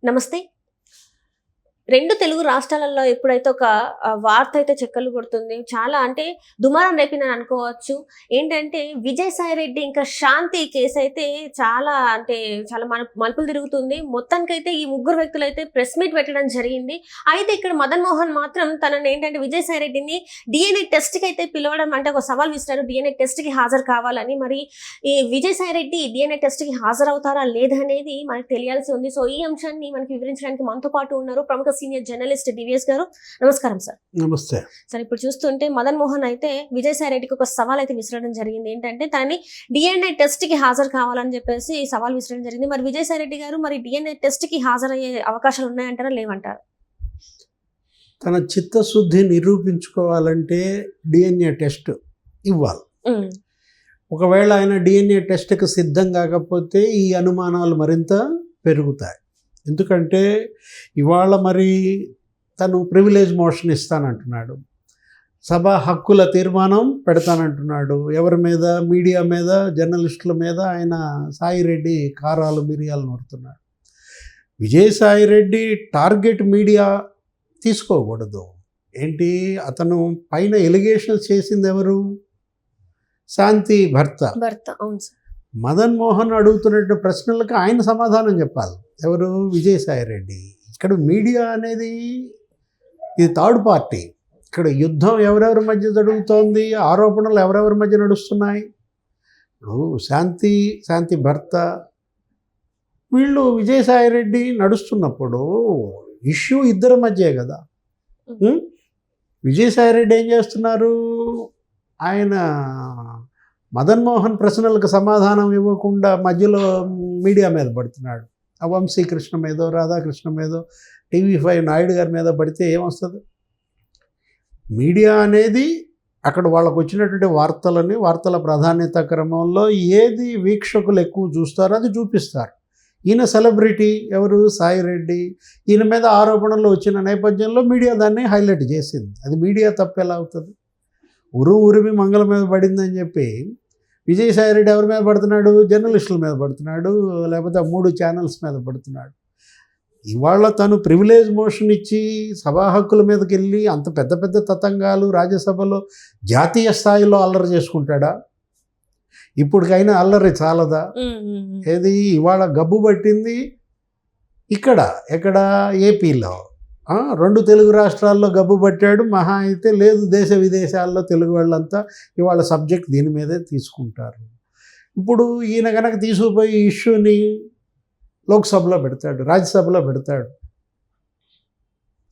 నమస్తే. 2 తెలుగు రాష్ట్రాలలో ఎప్పుడైతే ఒక వార్త అయితే చక్కర్లు కొడుతుంది. చాలా అంటే దుమారం రేపిందని అనుకోవచ్చు. ఏంటంటే విజయసాయిరెడ్డి ఇంకా శాంతి కేసయితే చాలా మలుపులు తిరుగుతుంది. మొత్తానికైతే ఈ ముగ్గురు వ్యక్తులైతే ప్రెస్ మీట్ పెట్టడం జరిగింది. అయితే ఇక్కడ మదన్ మోహన్ మాత్రం తననేంటంటే విజయసాయిరెడ్డిని డీఎన్ఏ టెస్ట్‌కి అయితే పిలవడం అంటే ఒక సవాల్ విసిరారు. డీఎన్ఏ టెస్ట్‌కి హాజరు కావాలని. మరి ఈ విజయసాయిరెడ్డి డీఎన్ఏ టెస్ట్‌కి హాజరవుతారా లేదా అనేది మనకు తెలియాల్సి ఉంది. సో ఈ అంశాన్ని మనకి వివరించడానికి మనతో పాటు ఉన్నారు ప్రముఖ సీనియర్ జర్నలిస్ట్ డివిఎస్ గారు. నమస్కారం సార్. నమస్తే సార్, ఇప్పుడు చూస్తుంటే మదన్ మోహన్ అయితే విజయసాయిరెడ్డికి ఒక సవాల్ అయితే విసరడం జరిగింది. ఏంటంటే తనని డిఎన్ఏ టెస్ట్ కి హాజరు కావాలని చెప్పేసి సవాల్ విసరడం జరిగింది. మరి విజయసాయిరెడ్డి గారు మరి డిఎన్ఏ టెస్ట్ కి హాజరయ్యే అవకాశాలు ఉన్నాయంటారా లేవంటారా? తన చిత్తశుద్ధి నిరూపించుకోవాలంటే డిఎన్ఏ టెస్ట్ ఇవ్వాలి. ఒకవేళ ఆయన డిఎన్ఏ టెస్ట్కి సిద్ధం కాకపోతే ఈ అనుమానాలు మరింత పెరుగుతాయి. ఎందుకంటే ఇవాళ మరి తను ప్రివిలేజ్ మోషన్ ఇస్తానంటున్నాడు, సభా హక్కుల తీర్మానం పెడతానంటున్నాడు. ఎవరి మీద? మీడియా మీద, జర్నలిస్టుల మీద ఆయన సాయిరెడ్డి కారాలు మిరియాలు నూరుతున్నాడు. విజయసాయిరెడ్డి టార్గెట్ మీడియా తీసుకోకూడదు. ఏంటి, అతను పైన ఎలిగేషన్స్ చేసింది ఎవరు? శాంతి భర్త. అవును సార్. మదన్ మోహన్ అడుగుతున్నట్టు ప్రశ్నలకు ఆయన సమాధానం చెప్పాలి. ఎవరు? విజయసాయిరెడ్డి. ఇక్కడ మీడియా అనేది ఇది థర్డ్ పార్టీ. ఇక్కడ యుద్ధం ఎవరెవరి మధ్య జరుగుతోంది, ఆరోపణలు ఎవరెవరి మధ్య నడుస్తున్నాయి. ఇప్పుడు శాంతి భర్త వీళ్ళు విజయసాయిరెడ్డి నడుస్తున్నప్పుడు ఇష్యూ ఇద్దరి మధ్యే కదా. విజయసాయిరెడ్డి ఏం చేస్తున్నారు? ఆయన మదన్ మోహన్ ప్రశ్నలకు సమాధానం ఇవ్వకుండా మధ్యలో మీడియా మీద పడుతున్నాడు. వంశీకృష్ణ మీదో, రాధాకృష్ణ మీదో, TV5 నాయుడు గారి మీద పడితే ఏమొస్తుంది? మీడియా అనేది అక్కడ వాళ్ళకు వచ్చినటువంటి వార్తల ప్రాధాన్యత క్రమంలో ఏది వీక్షకులు ఎక్కువ చూస్తారో అది చూపిస్తారు. ఈయన సెలబ్రిటీ, ఎవరు? సాయిరెడ్డి. ఈయన మీద ఆరోపణలు వచ్చిన నేపథ్యంలో మీడియా దాన్ని హైలైట్ చేసింది. అది మీడియా తప్పు ఎలా అవుతుంది? ఉరిమి మంగళ మీద పడిందని చెప్పి విజయసాయిరెడ్డి ఎవరి మీద పడుతున్నాడు? జర్నలిస్టుల మీద పడుతున్నాడు, లేకపోతే 3 ఛానల్స్ మీద పడుతున్నాడు. ఇవాళ తను ప్రివిలేజ్ మోషన్ ఇచ్చి సభా హక్కుల మీదకి వెళ్ళి అంత పెద్ద పెద్ద తతంగాలు రాజ్యసభలో జాతీయ స్థాయిలో అల్లరి చేసుకుంటాడా? ఇప్పటికైనా అల్లరి చాలదా? ఏది ఇవాళ గబ్బు పట్టింది ఎక్కడ ఏపీలో. 2 తెలుగు రాష్ట్రాల్లో గబ్బు పట్టాడు. మహా అయితే లేదు, దేశ విదేశాల్లో తెలుగు వాళ్ళంతా ఇవాళ సబ్జెక్ట్ దీని మీదే తీసుకుంటారు. ఇప్పుడు ఈయన కనుక తీసుకుపోయి ఇష్యూని లోక్సభలో పెడతాడు, రాజ్యసభలో పెడతాడు.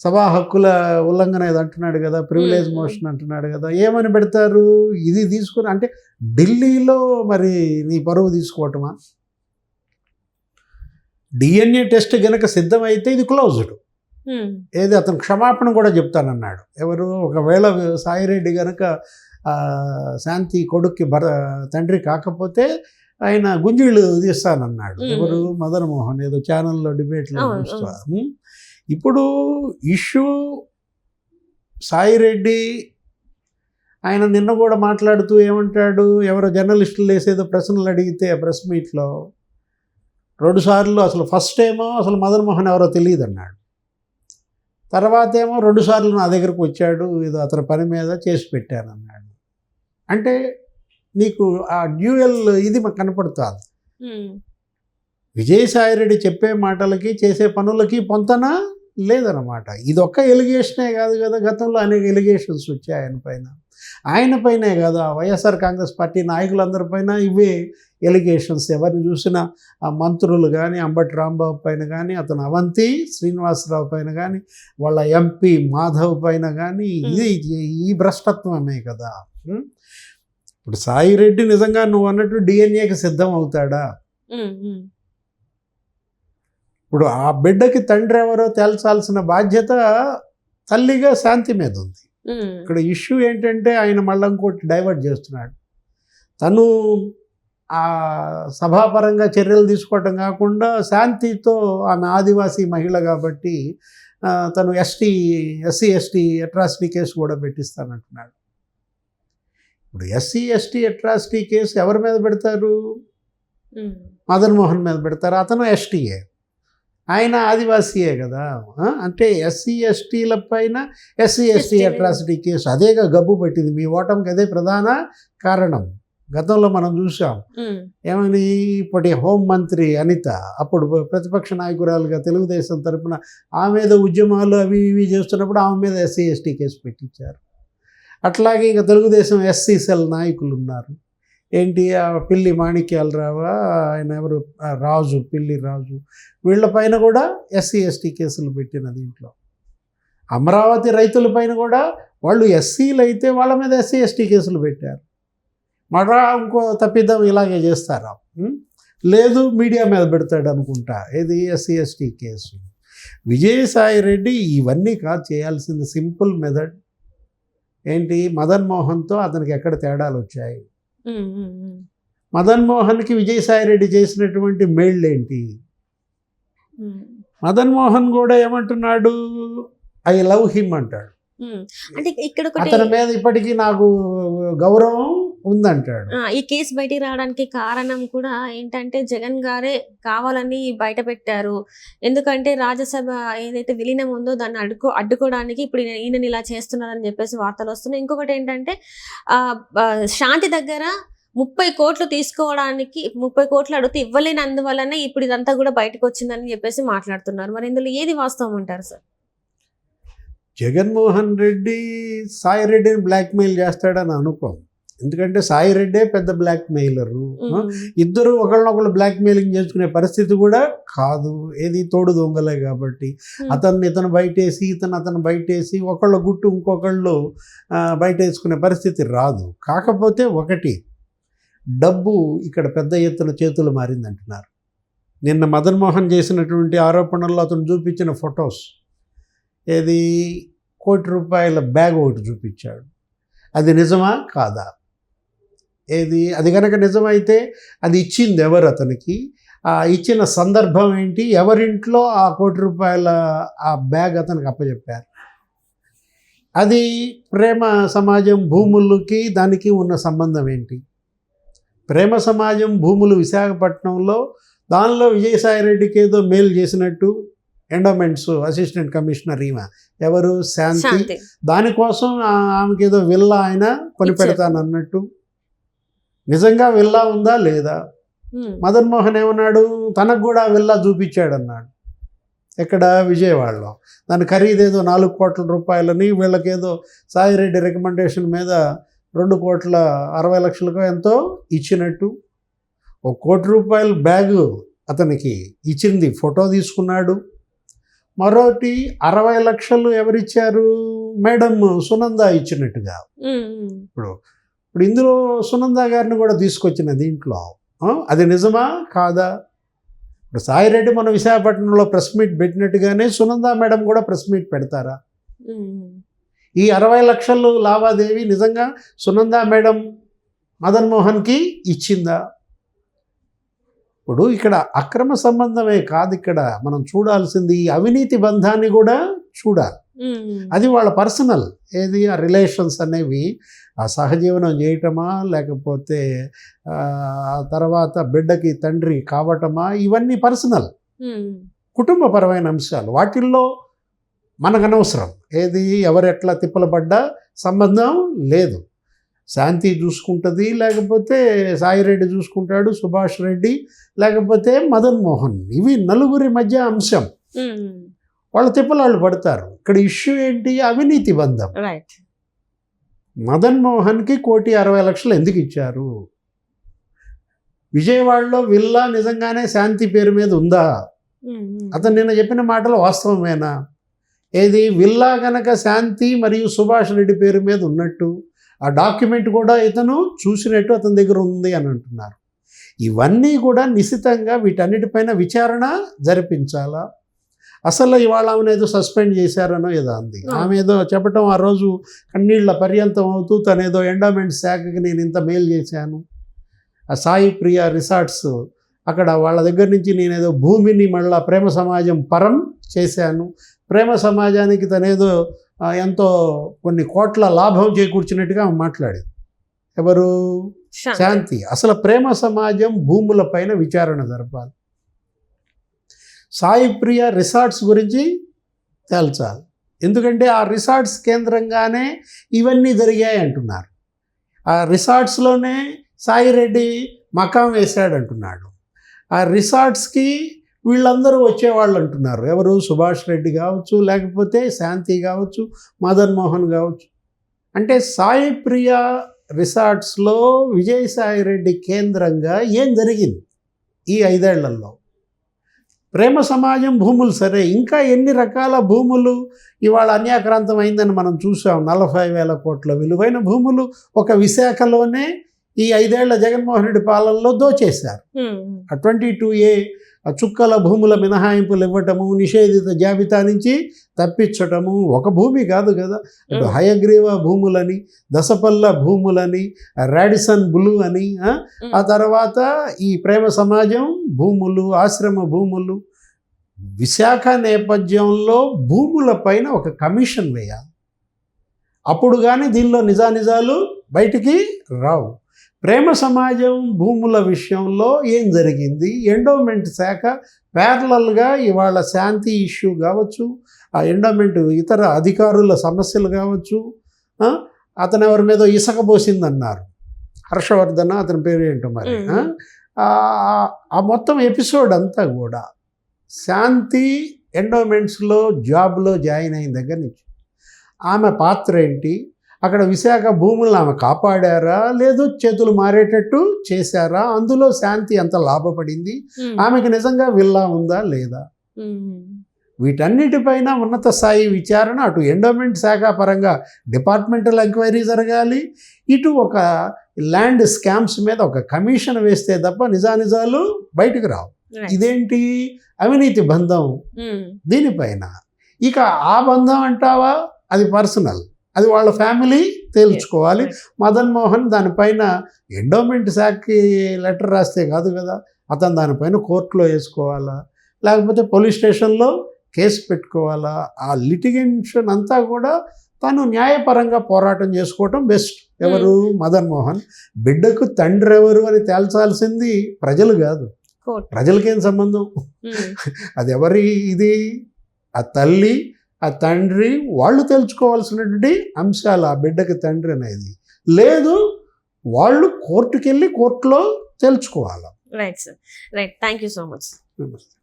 సభా హక్కుల ఉల్లంఘన ఇది అంటున్నాడు కదా, ప్రివిలేజ్ మోషన్ అంటున్నాడు కదా. ఏమని పెడతారు? ఇది తీసుకుని అంటే ఢిల్లీలో మరి నీ పరువు తీసుకోవటమా? డిఎన్ఏ టెస్ట్ గనక సిద్ధమైతే ఇది క్లోజ్డ్. ఏది, అతను క్షమాపణ కూడా చెప్తానన్నాడు. ఎవరు? ఒకవేళ సాయిరెడ్డి గనక శాంతి కొడుక్కి తండ్రి కాకపోతే ఆయన గుంజీళ్ళు తీస్తానన్నాడు. ఎవరు? మదన్ మోహన్ ఏదో ఛానల్లో డిబేట్లో చూస్తారు. ఇప్పుడు ఇష్యూ సాయిరెడ్డి ఆయన నిన్న కూడా మాట్లాడుతూ ఏమంటాడు? ఎవరో జర్నలిస్టులు వేసేదో ప్రశ్నలు అడిగితే ఆ ప్రెస్ మీట్లో 2 సార్లు అసలు ఫస్ట్ ఏమో అసలు మదన్ మోహన్ ఎవరో తెలియదు అన్నాడు. తర్వాత ఏమో 2 సార్లు నా దగ్గరకు వచ్చాడు, ఏదో అతని పని మీద చేసి పెట్టానన్నాడు. అంటే నీకు ఆ డ్యూయల్ ఇది మాకు కనపడుతుంది. విజయసాయిరెడ్డి చెప్పే మాటలకి చేసే పనులకి పొంతన లేదన్నమాట. ఇది ఒక్క ఎలిగేషనే కాదు కదా, గతంలో అనేక ఎలిగేషన్స్ వచ్చాయి ఆయన పైనే కాదు, ఆ వైఎస్ఆర్ కాంగ్రెస్ పార్టీ నాయకులందరిపైన ఇవే ఎలిగేషన్స్. ఎవరిని చూసినా ఆ మంత్రులు కానీ, అంబటి రాంబాబు పైన కానీ, అతను అవంతి శ్రీనివాసరావు పైన కానీ, వాళ్ళ MP మాధవ్ పైన కానీ ఈ భ్రష్టత్వమే కదా. ఇప్పుడు సాయిరెడ్డి నిజంగా నువ్వు అన్నట్టు డిఎన్ఏకి సిద్ధం అవుతాడా? ఇప్పుడు ఆ బిడ్డకి తండ్రి ఎవరో తేల్చాల్సిన బాధ్యత తల్లిగా శాంతి మీద ఉంది. ఇక్కడ ఇష్యూ ఏంటంటే ఆయన మళ్ళీ ఇంకోటి డైవర్ట్ చేస్తున్నాడు. తను ఆ సభాపరంగా చర్యలు తీసుకోవటం కాకుండా శాంతితో, ఆమె ఆదివాసీ మహిళ కాబట్టి తను SC/ST అట్రాసిటీ కేసు కూడా పెట్టిస్తానంటున్నాడు. ఇప్పుడు SC/ST అట్రాసిటీ కేసు ఎవరి మీద పెడతారు? మదన్ మోహన్ మీద పెడతారు. అతను STA. ఆయన ఆదివాసీయే కదా. అంటే ఎస్సీ ఎస్టీల పైన ఎస్సీ ఎస్టీ అట్రాసిటీ కేసు అదేగా గబ్బు పట్టింది. మీ ఓటమికి అదే ప్రధాన కారణం. గతంలో మనం చూసాం ఏమని, ఇప్పటి హోంమంత్రి అనిత అప్పుడు ప్రతిపక్ష నాయకురాలుగా తెలుగుదేశం తరపున ఆమె మీద ఉద్యమాలు అవి ఇవి చేస్తున్నప్పుడు ఆమె మీద ఎస్సీ ఎస్టీ కేసు పెట్టించారు. అట్లాగే ఇక తెలుగుదేశం ఎస్సీ సెల్ నాయకులు ఉన్నారు. ఏంటి, ఆ పిల్లి మాణిక్యాలరావు, ఆయన ఎవరు, రాజు, పిల్లి రాజు, వీళ్ళపైన కూడా ఎస్సీ ఎస్టీ కేసులు పెట్టిన దీంట్లో. అమరావతి రైతులపైన కూడా వాళ్ళు ఎస్సీలు అయితే వాళ్ళ మీద ఎస్సీ ఎస్టీ కేసులు పెట్టారు. మళ్ళా ఇంకో తప్పిదం ఇలాగే చేస్తారా? లేదు, మీడియా మీద పెడతాడు అనుకుంటా, ఏది SC ST case. Vijayasai Reddy ఇవన్నీ కాదు చేయాల్సింది, సింపుల్ మెథడ్. ఏంటి, మదన్ మోహన్తో అతనికి ఎక్కడ తేడాలు వచ్చాయి? మదన్ మోహన్కి విజయసాయి రెడ్డి చేసినటువంటి మెయిల్ ఏంటి? మదన్ మోహన్ కూడా ఏమంటున్నాడు, ఐ లవ్ హిమ్ అంటాడు. అంటే ఇక్కడ అతని మీద ఇప్పటికీ నాకు గౌరవం ఉందంటాడు. ఈ కేసు బయటికి రావడానికి కారణం కూడా ఏంటంటే జగన్ గారే కావాలని బయట పెట్టారు. ఎందుకంటే రాజ్యసభ ఏదైతే విలీనం ఉందో దాన్ని అడ్డుకోవడానికి ఇప్పుడు ఈయనని ఇలా చేస్తున్నారని చెప్పేసి వార్తలు వస్తున్నాయి. ఇంకొకటి ఏంటంటే శాంతి దగ్గర 30 కోట్లు తీసుకోవడానికి 30 కోట్లు అడిగితే ఇవ్వలేనందువల్లనే ఇప్పుడు ఇదంతా కూడా బయటకు వచ్చిందని చెప్పేసి మాట్లాడుతున్నారు. మరి ఇందులో ఏది వాస్తవం అంటారు సార్? జగన్మోహన్ రెడ్డి సాయి రెడ్డిని బ్లాక్మెయిల్ చేస్తాడని అనుకోం. ఎందుకంటే సాయి రెడ్డే పెద్ద బ్లాక్మెయిలరు. ఇద్దరు ఒకళ్ళనొకళ్ళు బ్లాక్మెయిలింగ్ చేసుకునే పరిస్థితి కూడా కాదు. ఏది, తోడు దొంగలే కాబట్టి ఇతను బయటేసి అతను బయటేసి ఒకళ్ళ గుట్టు ఇంకొకళ్ళు బయటేసుకునే పరిస్థితి రాదు. కాకపోతే ఒకటి, డబ్బు ఇక్కడ పెద్ద ఎత్తున చేతులు మారిందంటున్నారు. నిన్న మదన్ మోహన్ చేసినటువంటి ఆరోపణల్లో అతను చూపించిన ఫొటోస్, ఏది, ₹1 కోటి బ్యాగ్ ఒకటి చూపించాడు. అది నిజమా కాదా? ఏది, అది కనుక నిజమైతే అది ఇచ్చింది ఎవరు అతనికి? ఇచ్చిన సందర్భం ఏంటి? ఎవరింట్లో ఆ ₹1 కోటి ఆ బ్యాగ్ అతనికి అప్పచెప్పారు? అది ప్రేమ సమాజం భూములకి దానికి ఉన్న సంబంధం ఏంటి? ప్రేమ సమాజం భూములు విశాఖపట్నంలో, దానిలో విజయసాయి రెడ్డికి ఏదో మేలు చేసినట్టు ఎండోమెంట్స్ అసిస్టెంట్ కమిషనర్ ఈమె ఎవరు, శాంతి, దానికోసం ఆమెకి ఏదో విల్లా ఆయన కొనిపెడతానన్నట్టు. నిజంగా విల్లా ఉందా లేదా? మదన్ మోహన్ ఏమన్నాడు, తనకు కూడా విల్లా చూపించాడు అన్నాడు. ఎక్కడ, విజయవాడలో. దాని ఖరీదేదో ₹4 కోట్లని, వీళ్ళకేదో సాయి రెడ్డి రికమెండేషన్ మీద ₹2,60,00,000 ఎంతో ఇచ్చినట్టు. ₹1 కోటి బ్యాగు అతనికి ఇచ్చింది, ఫోటో తీసుకున్నాడు. మరోటి 60 లక్షలు ఎవరిచ్చారు? మేడం సునంద ఇచ్చినట్టుగా. ఇప్పుడు ఇందులో సునంద గారిని కూడా తీసుకొచ్చిన దీంట్లో అది నిజమా కాదా? ఇప్పుడు సాయిరెడ్డి మన విశాఖపట్నంలో ప్రెస్ మీట్ పెట్టినట్టుగానే సునంద మేడం కూడా ప్రెస్ మీట్ పెడతారా? ఈ 60 లక్షలు లావాదేవీ నిజంగా సునంద మేడం మదన్ మోహన్కి ఇచ్చిందా? ఇప్పుడు ఇక్కడ అక్రమ సంబంధమే కాదు, ఇక్కడ మనం చూడాల్సింది ఈ అవినీతి బంధాన్ని కూడా చూడాలి. అది వాళ్ళ పర్సనల్, ఏది, ఆ రిలేషన్స్ అనేవి ఆ సహజీవనం చేయటమా, లేకపోతే తర్వాత బిడ్డకి తండ్రి కావటమా, ఇవన్నీ పర్సనల్ కుటుంబపరమైన అంశాలు. వాటిల్లో మనకు అనవసరం. ఏది, ఎవరెట్లా తిప్పలు పడ్డా సంబంధం లేదు. శాంతి చూసుకుంటుంది, లేకపోతే సాయిరెడ్డి చూసుకుంటాడు, సుభాష్ రెడ్డి, లేకపోతే మదన్ మోహన్. ఇవి నలుగురి మధ్య అంశం. వాళ్ళ తిప్పలాళ్ళు పడతారు. ఇక్కడ ఇష్యూ ఏంటి? అవినీతి బంధం. మదన్ మోహన్కి ₹1,60,00,000 ఎందుకు ఇచ్చారు? విజయవాడలో విల్లా నిజంగానే శాంతి పేరు మీద ఉందా? అతను నిన్న చెప్పిన మాటలు వాస్తవమేనా? ఏది, విల్లా గనక శాంతి మరియు సుభాష్ రెడ్డి పేరు మీద ఉన్నట్టు, ఆ డాక్యుమెంట్ కూడా ఇతను చూసినట్టు అతని దగ్గర ఉంది అని అంటున్నారు. ఇవన్నీ కూడా నిశితంగా వీటన్నిటిపైన విచారణ జరిపించాలా? అసలు ఇవాళ ఆమెను ఏదో సస్పెండ్ చేశారనో ఏదో అంది. ఆమె ఏదో చెప్పటం, ఆ రోజు కన్నీళ్ల పర్యంతం అవుతూ తనేదో ఎండోమెంట్ శాఖకి నేను ఇంత మేలు చేశాను, ఆ సాయి ప్రియ రిసార్ట్స్ అక్కడ వాళ్ళ దగ్గర నుంచి నేనేదో భూమిని మళ్ళా ప్రేమ సమాజం పరం చేశాను, ప్రేమ సమాజానికి తనేదో ఎంతో కొన్ని కోట్ల లాభం చేకూర్చినట్టుగా మాట్లాడేది. ఎవరు? శాంతి. అసలు ప్రేమ సమాజం భూముల పైన విచారణ జరపాలి. సాయి ప్రియ రిసార్ట్స్ గురించి తేల్చాలి. ఎందుకంటే ఆ రిసార్ట్స్ కేంద్రంగానే ఇవన్నీ జరిగాయి అంటున్నారు. ఆ రిసార్ట్స్లోనే సాయిరెడ్డి మకాం వేశాడు అంటున్నాడు. ఆ రిసార్ట్స్కి వీళ్ళందరూ వచ్చేవాళ్ళు అంటున్నారు. ఎవరు? సుభాష్ రెడ్డి కావచ్చు, లేకపోతే శాంతి కావచ్చు, మదన్ మోహన్ కావచ్చు. అంటే సాయి ప్రియ రిసార్ట్స్లో విజయసాయిరెడ్డి కేంద్రంగా ఏం జరిగింది ఈ 5 ఏళ్లలో? ప్రేమ సమాజం భూములు సరే, ఇంకా ఎన్ని రకాల భూములు ఇవాళ అన్యాక్రాంతం అయిందని మనం చూసాం. 40,000 కోట్ల విలువైన భూములు ఒక విశాఖలోనే ఈ 5 ఏళ్ల జగన్మోహన్ రెడ్డి పాలనలో దోచేశారు. ఆ 22A ఆ చుక్కల భూముల మినహాయింపులు ఇవ్వటము, నిషేధిత జాబితా నుంచి తప్పించటము. ఒక భూమి కాదు కదా, అటు హయగ్రీవ భూములని, దశపల్ల భూములని, రాడిసన్ బ్లూ అని, ఆ తర్వాత ఈ ప్రేమ సమాజం భూములు, ఆశ్రమ భూములు. విశాఖ నేపథ్యంలో భూముల పైన ఒక కమిషన్ వేయాలి. అప్పుడు కానీ దీనిలో నిజానిజాలు బయటికి రావు. ప్రేమ సమాజం భూముల విషయంలో ఏం జరిగింది? ఎండోమెంట్ శాఖ ప్యారలల్గా ఇవాళ శాంతి ఇష్యూ కావచ్చు, ఆ ఎండోమెంట్ ఇతర అధికారుల సమస్యలు కావచ్చు, అతను ఎవరి మీద ఇసుక పోసిందన్నారు, హర్షవర్ధన అతని పేరు ఏంటో మరి, ఆ మొత్తం ఎపిసోడ్ అంతా కూడా శాంతి ఎండోమెంట్స్లో జాబ్లో జాయిన్ అయిన దగ్గర నుంచి ఆమె పాత్ర ఏంటి, అక్కడ విశాఖ భూములను ఆమె కాపాడారా, లేదు చేతులు మారేటట్టు చేశారా, అందులో శాంతి ఎంత లాభపడింది, ఆమెకి నిజంగా విల్లా ఉందా లేదా, వీటన్నిటిపైన ఉన్నత స్థాయి విచారణ. అటు ఎండోమెంట్ శాఖ పరంగా డిపార్ట్మెంటల్ ఎంక్వైరీ జరగాలి, ఇటు ఒక ల్యాండ్ స్కామ్స్ మీద ఒక కమిషన్ వేస్తే తప్ప నిజానిజాలు బయటకు రావు. ఇదేంటి అవినీతి బంధం దీనిపైన. ఇక ఆ బంధం అంటావా, అది పర్సనల్, అది వాళ్ళ ఫ్యామిలీ తేల్చుకోవాలి. మదన్ మోహన్ దానిపైన ఎండోమెంట్ శాఖకి లెటర్ రాస్తే కాదు కదా, అతను దానిపైన కోర్టులో వేసుకోవాలా, లేకపోతే పోలీస్ స్టేషన్లో కేసు పెట్టుకోవాలా. ఆ లిటిగేషన్ అంతా కూడా తను న్యాయపరంగా పోరాటం చేసుకోవటం బెస్ట్. ఎవరు? మదన్ మోహన్. బిడ్డకు తండ్రి ఎవరు అని తేల్చాల్సింది ప్రజలు కాదు, ప్రజలకేం సంబంధం? అది ఎవరి ఇది? ఆ తల్లి ఆ తండ్రి వాళ్ళు తెలుసుకోవాల్సినటువంటి అంశాలు. ఆ బిడ్డకి తండ్రి అనేది లేదు, వాళ్ళు కోర్టుకెళ్ళి కోర్టులో తెలుసుకోవాలి. Right sir, right. Thank you so much. నమస్తే.